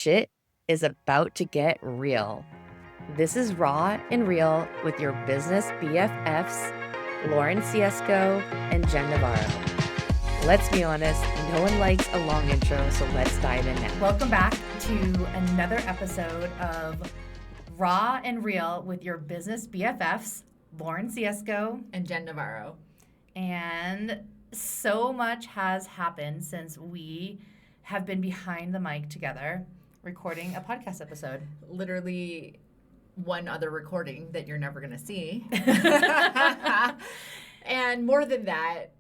Shit is about to get real. This is Raw and Real with your business BFFs, Lauren Ciesco and Jen Navaro. Let's be honest, no one likes a long intro, so let's dive in now. Welcome back to another episode of Raw and Real with your business BFFs, Lauren Ciesco and Jen Navaro. And so much has happened since we have been behind the mic together recording a podcast episode. Literally one other recording that you're never going to see. And more than that,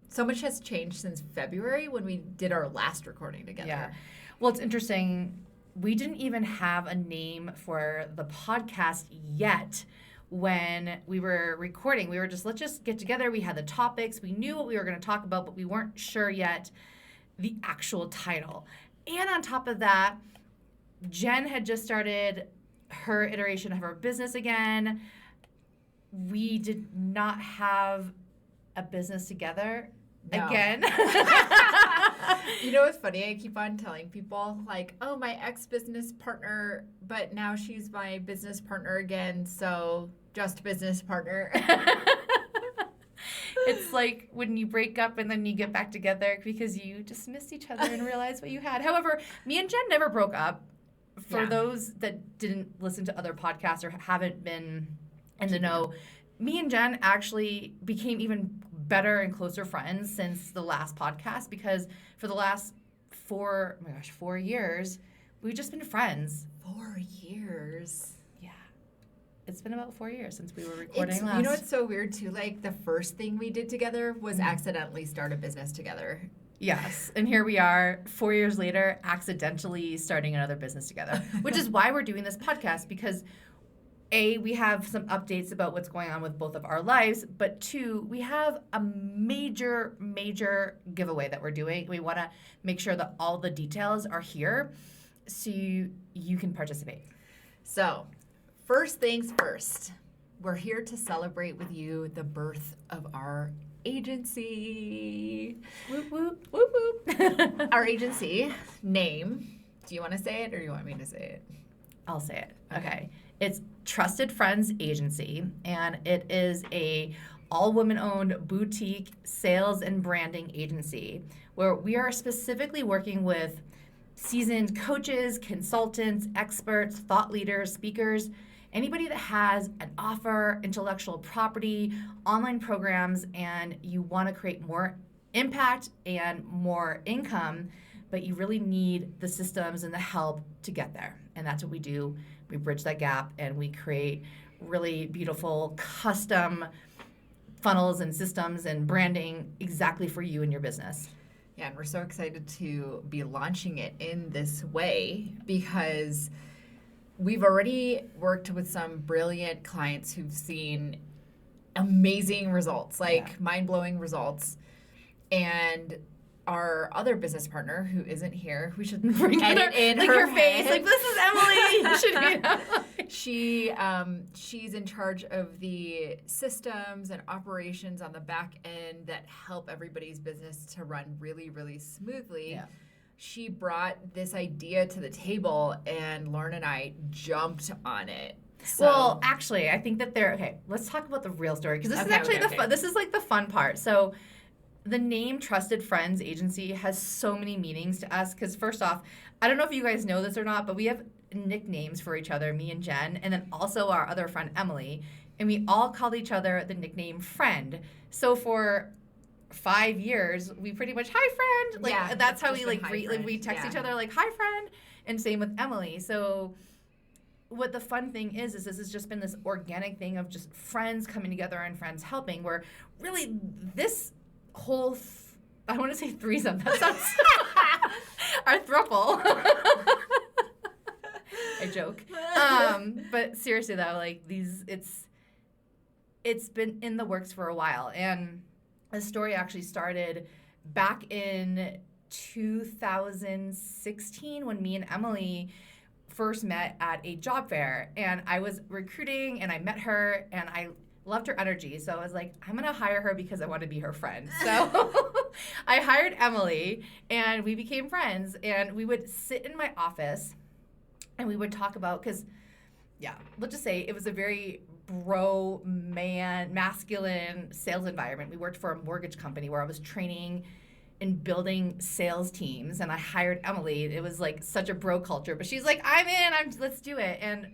so much has changed since February when we did our last recording together. Yeah. Well, it's interesting. We didn't even have a name for the podcast yet when we were recording. We were just, let's just get together. We had the topics. We knew what we were going to talk about, but we weren't sure yet the actual title. And on top of that, Jen had just started her iteration of her business again. We did not have a business together again. You know what's funny? I keep on telling people, like, oh, my ex-business partner, but now she's my business partner again, so just business partner. It's like when you break up and then you get back together because you just missed each other and realized what you had. However, me and Jen never broke up. For those that didn't listen to other podcasts or haven't been in the know, me and Jen actually became even better and closer friends since the last podcast, because for the last 4 years, we've just been friends. 4 years. Yeah. It's been about 4 years since we were recording last. You know what's so weird too? Like, the first thing we did together was accidentally start a business together. Yes, and here we are 4 years later, accidentally starting another business together, which is why we're doing this podcast, because A, we have some updates about what's going on with both of our lives, but 2, we have a major giveaway that we're doing. We want to make sure that all the details are here so you can participate. So, first things first, we're here to celebrate with you the birth of our agency. Whoop, whoop, whoop, whoop. Our agency name. Do you want to say it or do you want me to say it? I'll say it. Okay. It's Trusted Friends Agency, and it is a all-women-owned boutique sales and branding agency where we are specifically working with seasoned coaches, consultants, experts, thought leaders, speakers, anybody that has an offer, intellectual property, online programs, and you want to create more impact and more income, but you really need the systems and the help to get there. And that's what we do. We bridge that gap and we create really beautiful custom funnels and systems and branding exactly for you and your business. Yeah, and we're so excited to be launching it in this way because we've already worked with some brilliant clients who've seen amazing results, mind-blowing results. And our other business partner, who isn't here, we should bring edit in like her face. Like, this is Emily. She's in charge of the systems and operations on the back end that help everybody's business to run really, really smoothly. Yeah. She brought this idea to the table, and Lauren and I jumped on it. So. Well, actually, I think that let's talk about the real story, because this is actually this is like the fun part. So the name Trusted Friends Agency has so many meanings to us, because first off, I don't know if you guys know this or not, but we have nicknames for each other, me and Jen, and then also our other friend, Emily, and we all called each other the nickname Friend. So for 5 years, we pretty much, hi friend, that's how we we text each other like, hi friend, and same with Emily. So what the fun thing is this has just been this organic thing of just friends coming together and friends helping, where really this whole I want to say threesome, that sounds our throuple. I joke. But seriously though, like it's been in the works for a while, and the story actually started back in 2016 when me and Emily first met at a job fair, and I was recruiting and I met her and I loved her energy. So I was like, I'm going to hire her because I want to be her friend. So I hired Emily and we became friends, and we would sit in my office And we would talk about, because, let's just say it was a very masculine sales environment. We worked for a mortgage company where I was training and building sales teams, and I hired Emily. It was like such a bro culture, but she's like, I'm in, let's do it. And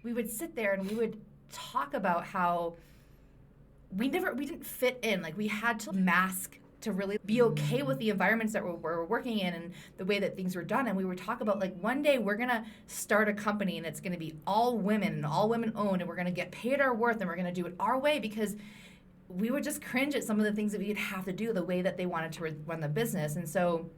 we would sit there and we would talk about how we didn't fit in. Like, we had to mask to really be okay with the environments that we're working in and the way that things were done. And we would talk about, like, one day we're going to start a company and it's going to be all women and all women owned, and we're going to get paid our worth and we're going to do it our way, because we would just cringe at some of the things that we'd have to do the way that they wanted to run the business. And so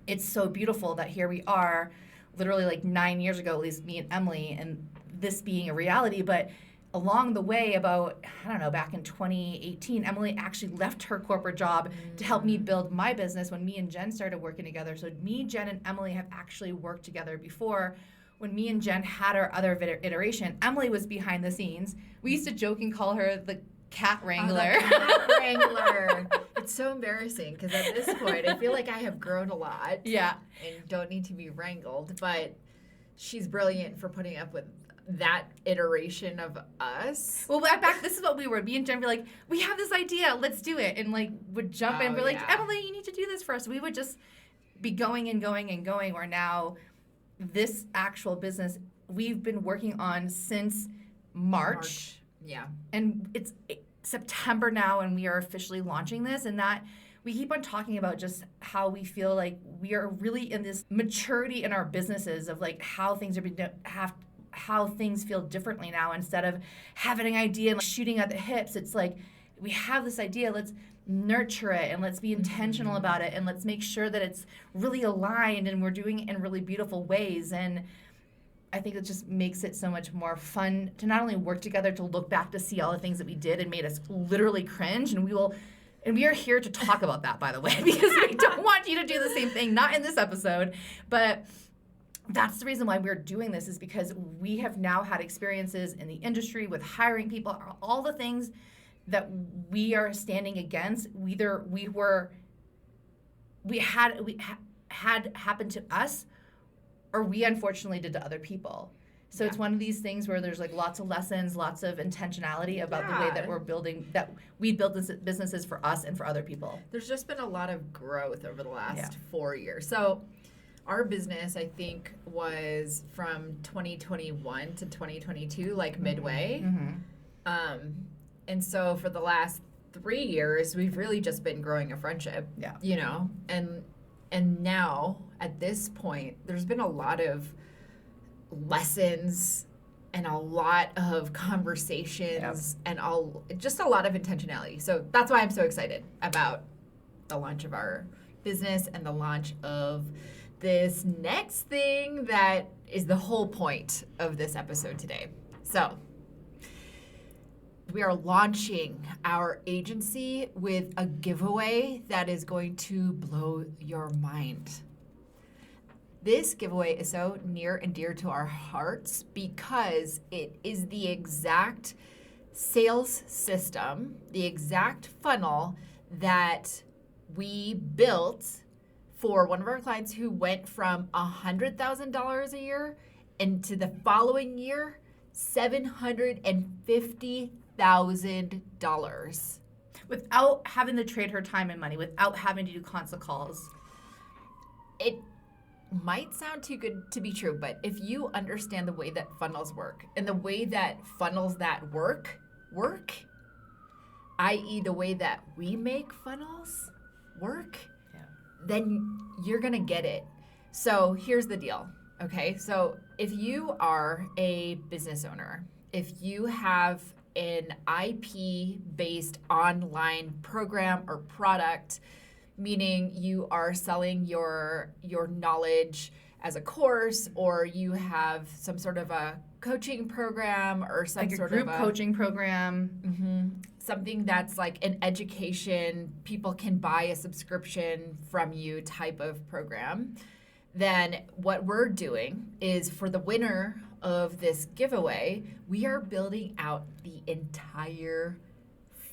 it's so beautiful that here we are, literally like 9 years ago, at least me and Emily, and this being a reality. But along the way, about, I don't know, back in 2018, Emily actually left her corporate job to help me build my business when me and Jen started working together. So me, Jen, and Emily have actually worked together before. When me and Jen had our other iteration, Emily was behind the scenes. We used to joke and call her the cat wrangler. Oh, the cat wrangler. It's so embarrassing because at this point, I feel like I have grown a lot. Yeah. And don't need to be wrangled, but she's brilliant for putting up with that iteration of us. Well, back, this is what we were. Me and Jen would be like, we have this idea, let's do it. And like would jump in and be like, Emily, you need to do this for us. We would just be going and going and going, where now this actual business we've been working on since March. Yeah. And it's September now, and we are officially launching this. And that we keep on talking about just how we feel like we are really in this maturity in our businesses of like how things are being how things feel differently now. Instead of having an idea and like shooting at the hips, it's like we have this idea, let's nurture it and let's be intentional about it, and let's make sure that it's really aligned and we're doing it in really beautiful ways. And I think it just makes it so much more fun to not only work together, to look back to see all the things that we did and made us literally cringe. And we are here to talk about that, by the way, because we don't want you to do the same thing, not in this episode, but that's the reason why we're doing this, is because we have now had experiences in the industry with hiring people, all the things that we are standing against. Either we had happened to us, or we unfortunately did to other people. So it's one of these things where there's like lots of lessons, lots of intentionality about the way that we're building, that we build businesses for us and for other people. There's just been a lot of growth over the last 4 years. So our business, I think, was from 2021 to 2022, like midway. Mm-hmm. And so for the last 3 years, we've really just been growing a friendship. Yeah. You know, and now at this point, there's been a lot of lessons and a lot of conversations and just a lot of intentionality. So that's why I'm so excited about the launch of our business and the launch of this next thing that is the whole point of this episode today. So we are launching our agency with a giveaway that is going to blow your mind. This giveaway is so near and dear to our hearts because it is the exact sales system, the exact funnel that we built for one of our clients who went from $100,000 a year into the following year, $750,000. Without having to trade her time and money, without having to do constant calls. It might sound too good to be true, but if you understand the way that funnels work and the way that funnels that work, i.e. the way that we make funnels work, then you're going to get it. So here's the deal, okay? So if you are a business owner, if you have an IP-based online program or product, meaning you are selling your knowledge as a course, or you have some sort of a coaching program or some like sort of a group coaching program. Something that's like an education, people can buy a subscription from you type of program, then what we're doing is for the winner of this giveaway, we are building out the entire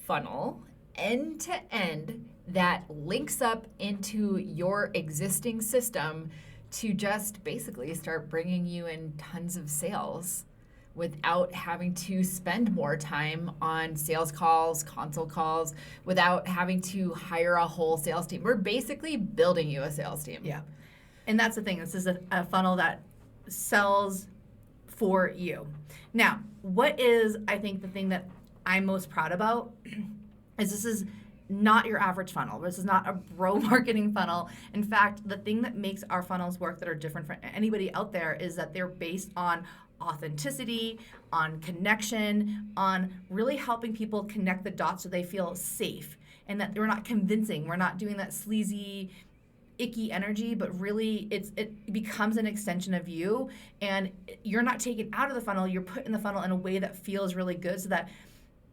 funnel end to end that links up into your existing system to just basically start bringing you in tons of sales without having to spend more time on sales calls, consult calls, without having to hire a whole sales team. We're basically building you a sales team. Yeah. And that's the thing. This is a funnel that sells for you. Now, what is, I think, the thing that I'm most proud about is this is not your average funnel. This is not a bro marketing funnel. In fact, the thing that makes our funnels work that are different from anybody out there is that they're based on authenticity, on connection, on really helping people connect the dots so they feel safe, and that we're not convincing. We're not doing that sleazy, icky energy, but really it becomes an extension of you, and you're not taken out of the funnel. You're put in the funnel in a way that feels really good, so that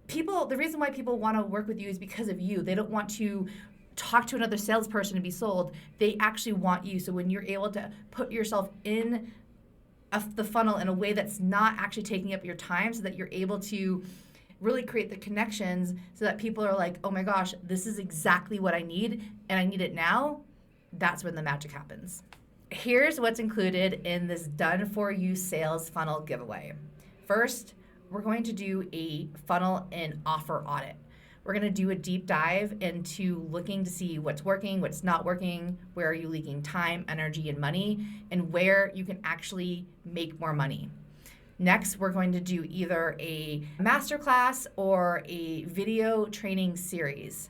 the reason why people want to work with you is because of you. They don't want to talk to another salesperson to be sold. They actually want you. So when you're able to put yourself in the funnel in a way that's not actually taking up your time, so that you're able to really create the connections so that people are like, oh my gosh, this is exactly what I need, and I need it now, that's when the magic happens. Here's what's included in this done for you sales funnel giveaway. First, we're going to do a funnel and offer audit. We're going to do a deep dive into looking to see what's working, what's not working, where are you leaking time, energy, and money, and where you can actually make more money. Next, we're going to do either a masterclass or a video training series.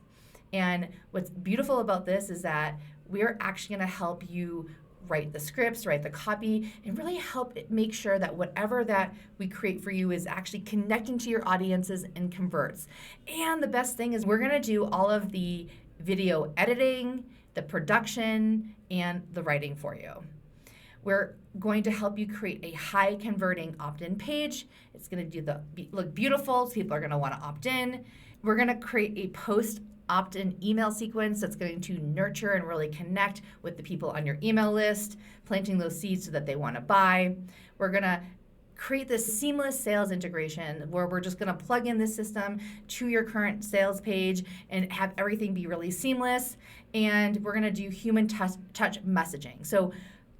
And what's beautiful about this is that we're actually going to help you write the scripts, write the copy, and really help it make sure that whatever that we create for you is actually connecting to your audiences and converts. And the best thing is we're going to do all of the video editing, the production, and the writing for you. We're going to help you create a high converting opt-in page. It's going to look beautiful, so people are going to want to opt in. We're going to create a post opt-in email sequence that's going to nurture and really connect with the people on your email list, planting those seeds so that they want to buy. We're going to create this seamless sales integration where we're just going to plug in this system to your current sales page and have everything be really seamless. And we're going to do human touch messaging. So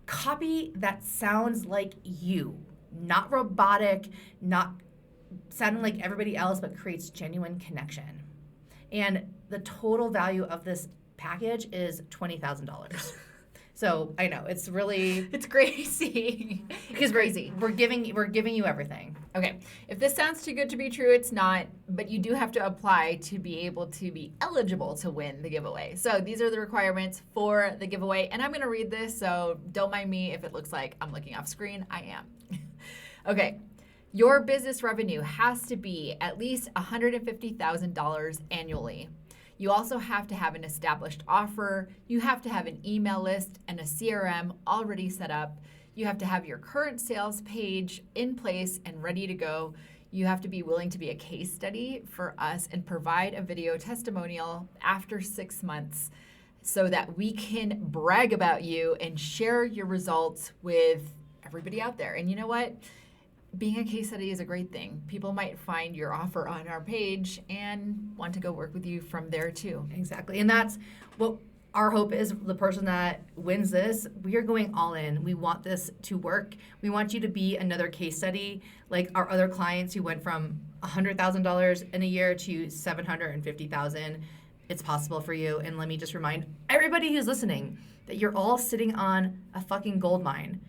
copy that sounds like you, not robotic, not sounding like everybody else, but creates genuine connection. And the total value of this package is $20,000. So I know it's crazy. Because we're giving you everything. Okay, if this sounds too good to be true, it's not. But you do have to apply to be able to be eligible to win the giveaway. So these are the requirements for the giveaway, and I'm going to read this. So don't mind me if it looks like I'm looking off screen. I am. Okay. Your business revenue has to be at least $150,000 annually. You also have to have an established offer. You have to have an email list and a CRM already set up. You have to have your current sales page in place and ready to go. You have to be willing to be a case study for us and provide a video testimonial after 6 months so that we can brag about you and share your results with everybody out there. And you know what? Being a case study is a great thing. People might find your offer on our page and want to go work with you from there too. Exactly. And that's what our hope is. The person that wins this, we are going all in. We want this to work. We want you to be another case study like our other clients who went from $100,000 in a year to $750,000. It's possible for you. And let me just remind everybody who's listening that you're all sitting on a fucking gold mine.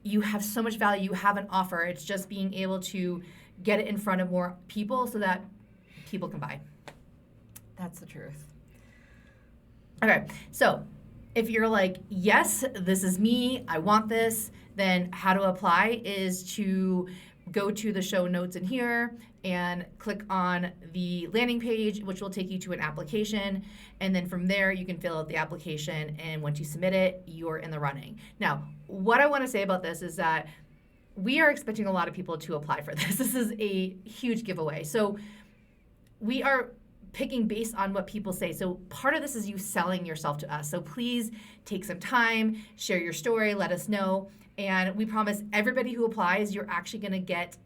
You have so much value. You have an offer. It's just being able to get it in front of more people so that people can buy. That's the truth. Okay, so if you're like, yes, this is me, I want this, then how to apply is to go to the show notes in here and click on the landing page, which will take you to an application. And then from there, you can fill out the application. And once you submit it, you're in the running. Now, what I want to say about this is that we are expecting a lot of people to apply for this. This is a huge giveaway. So we are picking based on what people say. So part of this is you selling yourself to us. So please take some time, share your story, let us know. And we promise everybody who applies, you're actually going to get,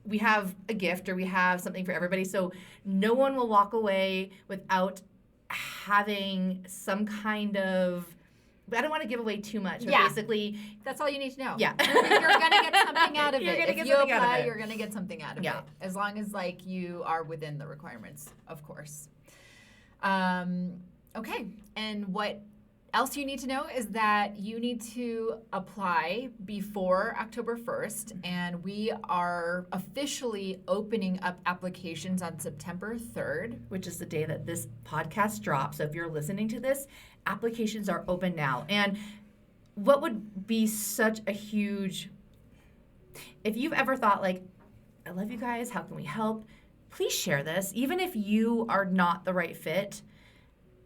we have a gift or we have something for everybody. So no one will walk away without having some kind of I don't want to give away too much. But basically, that's all you need to know. Yeah. You're going to get something out of it. If you apply, you're going to get something out of it. As long as like you are within the requirements, of course. Okay. And what else you need to know is that you need to apply before October 1st, and we are officially opening up applications on September 3rd. Which is the day that this podcast drops. So if you're listening to this, applications are open now. And what would be such a huge, if you've ever thought like, I love you guys, how can we help? Please share this. Even if you are not the right fit,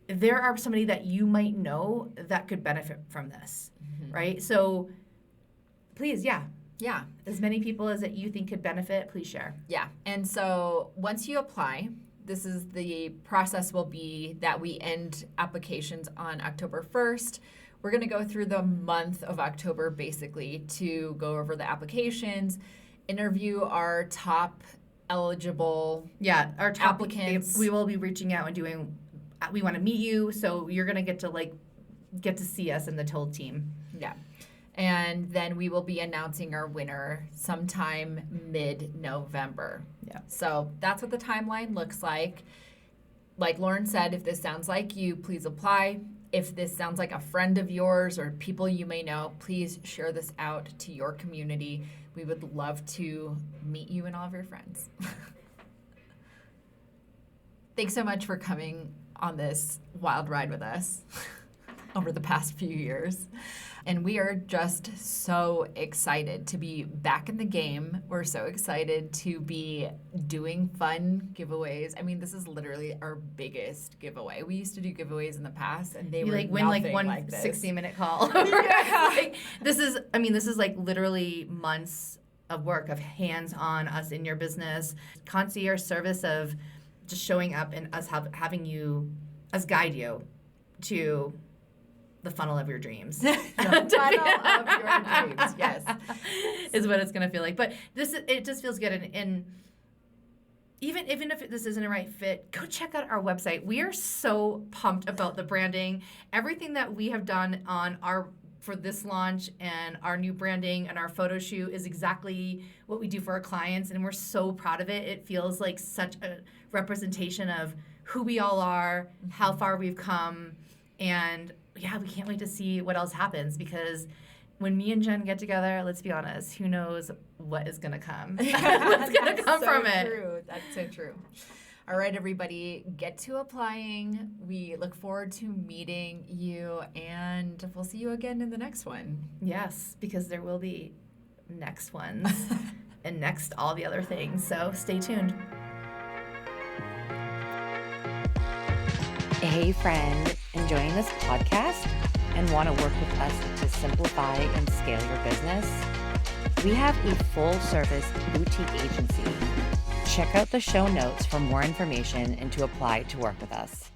there are somebody that you might know that could benefit from this, right? So please, yeah. As many people as that you think could benefit, please share. Yeah. And so once you apply, this is the process will be that we end applications on October 1st. We're going to go through the month of October basically to go over the applications, interview our top eligible our top applicants. We will be reaching out and doing, we want to meet you, so you're going to get to see us in the TILD team. Yeah. And then we will be announcing our winner sometime mid-November. Yeah. So that's what the timeline looks like. Like Lauren said, if this sounds like you, please apply. If this sounds like a friend of yours or people you may know, please share this out to your community. We would love to meet you and all of your friends. Thanks so much for coming on this wild ride with us over the past few years. And we are just so excited to be back in the game. We're so excited to be doing fun giveaways. I mean, this is literally our biggest giveaway. We used to do giveaways in the past, and they were win nothing one like this. 60-minute call. This is like literally months of work of hands-on us in your business, concierge service of just showing up and us having us guide you to the funnel of your dreams. The funnel of your dreams, yes. Is what it's going to feel like. But it just feels good. And even if this isn't a right fit, go check out our website. We are so pumped about the branding. Everything that we have done for this launch and our new branding and our photo shoot is exactly what we do for our clients. And we're so proud of it. It feels like such a representation of who we all are, how far we've come, and we can't wait to see what else happens, because when me and Jen get together, let's be honest, who knows what is going to come? What's going to come from it? True. That's so true. All right, everybody, get to applying. We look forward to meeting you, and we'll see you again in the next one. Yes, because there will be next ones and next all the other things. So stay tuned. Hey friend, enjoying this podcast and want to work with us to simplify and scale your business? We have a full-service boutique agency. Check out the show notes for more information and to apply to work with us.